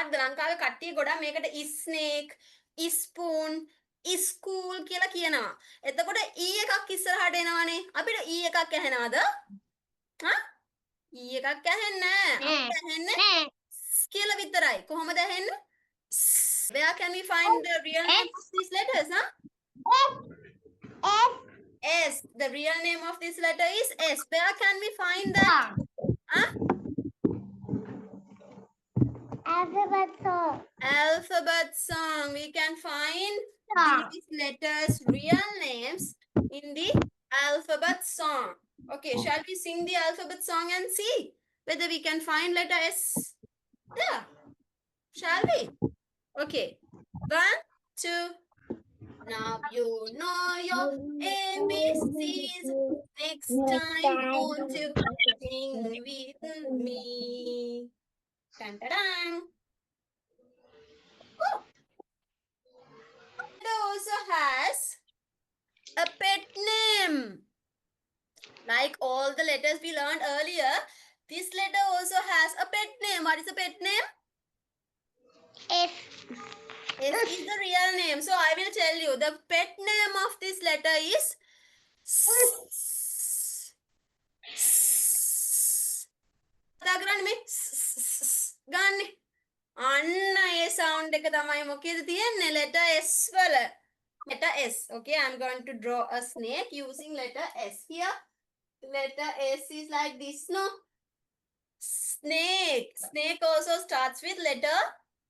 හරිද ලංකාවේ කට්ටිය ගොඩක් මේකට is snake is spoon is school කියලා කියනවා. එතකොට e එකක් ඉස්සරහට එනවනේ. අපිට e එකක් ඇහෙනවද? හා? e එකක් ඇහෙන්නේ නැහැ. අපිට ඇහෙන්නේ කියලා විතරයි. කොහොමද ඇහෙන්නේ? Where can we find the real name of these letters, huh? S. The real name of this letter is S. Where can we find that? Huh? Alphabet song. Alphabet song. We can find these letters' real names in the alphabet song. Okay, shall we sing the alphabet song and see whether we can find letter S there? Shall we? Okay. 1, 2. Now you know your ABCs. Next time, won't you sing with me? Dun, dun, dun. Oh. It also has a pet name. Like all the letters we learned earlier, this letter also has a pet name. What is a pet name? S. S is the real name. So I will tell you. The pet name of this letter is කතා කරන්නේ මේ ගන්න. අන්න ඒ sound එක තමයි මොකේද තියෙන්නේ? letter S වල. Letter S. Okay, I'm going to draw a snake using letter S here. Letter S is like this, no? Snake. Snake also starts with letter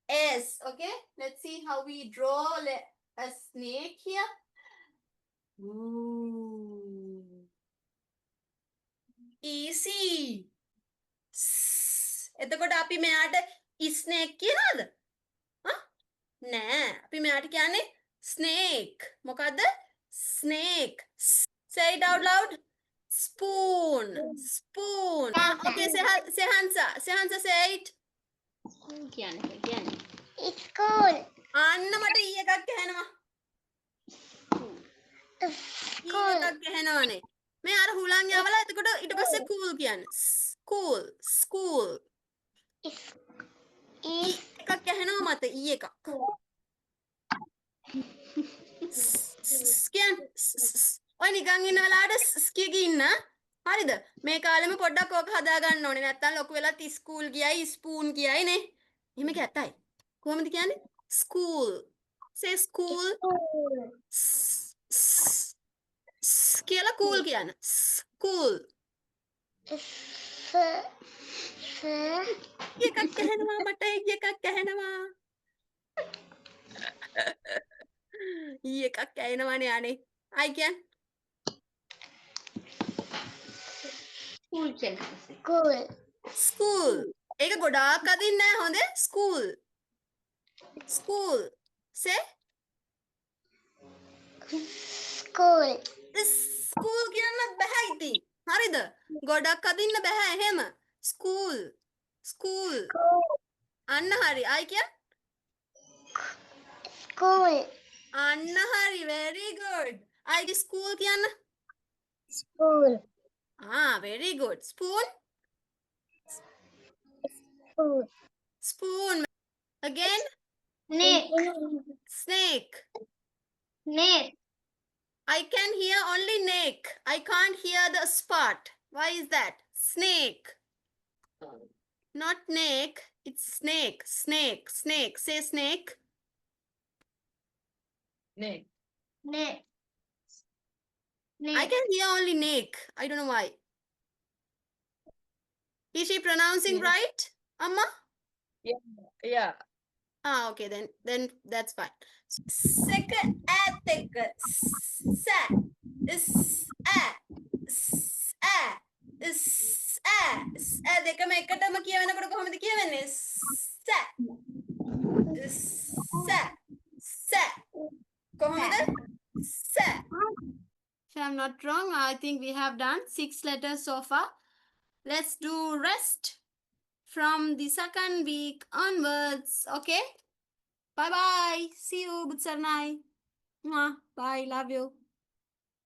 S. Okay, let's see how we draw a snake here. Ooh. Easy. එතකොට අපි මෙයාට snake කියනවද? හා? නෑ. අපි මෙයාට කියන්නේ snake. මොකද්ද? Snake. Say it out loud. Spoon. Spoon. Okay, Sehansa. Sehansa, say it. It's cool. අන්න මට ඊ එකක් ඇහෙනවා. ඊ Cool. එකක් ඇහෙනවනේ. මේ අර හුලං යවලා එතකොට ඊට පස්සේ cool කියන්නේ. School. School. It's එකක් ඇහෙනවා මට ඊ එකක්. කියන්න. ඔය නිකන් ඉන්න වෙලාවට ස්කියක ඉන්න. හරිද? මේ කාලෙම පොඩ්ඩක් ඕක හදා ගන්න ඕනේ. නැත්තම් ලොකු වෙලා ස්කූල් ගියයි ස්පූන් ගියයි නේ. එහෙම කැතයි. කොහොමද කියන්නේ? School. Say school. cool. කියලා cool කියන්න. School. එකක් ඇහෙනවා මට එකක් ඇහෙනවා. ඊ එකක් ඇහෙනවනේ අනේ. අයි කියන්න. Cool. School. ඒක ගොඩාක් අදින්න නෑ හොඳ. School. School. Say School. school කියන්න බෑ ඉතින්. හරිද? ගොඩක් අදින්න බෑ එහෙම. School. School. අන්න හරි. අයි කියන්න. School. අන්න හරි. Very good. අයිගේ school කියන්න. School. Ah, very good. Spoon. School. Spoon. Again. Snake. Snake. Snake. I can hear only neck. I can't hear the spot. Why is that? Snake. Not neck. It's snake. Snake. Snake. Say snake. Snake. I can hear only neck. I don't know why. Is she pronouncing right, Amma? Yeah. Ah, okay, then that's fine. Second attack. Sa is a a is a දෙකම එකටම කියවෙනකොට කොහොමද කියවෙන්නේ? sa sa කොහොමද? sa. If I'm not wrong, I think we have done 6 letters so far. Let's do rest from the second week onwards. Okay? Bye bye. See you. Butsarnai. Bye. Love you.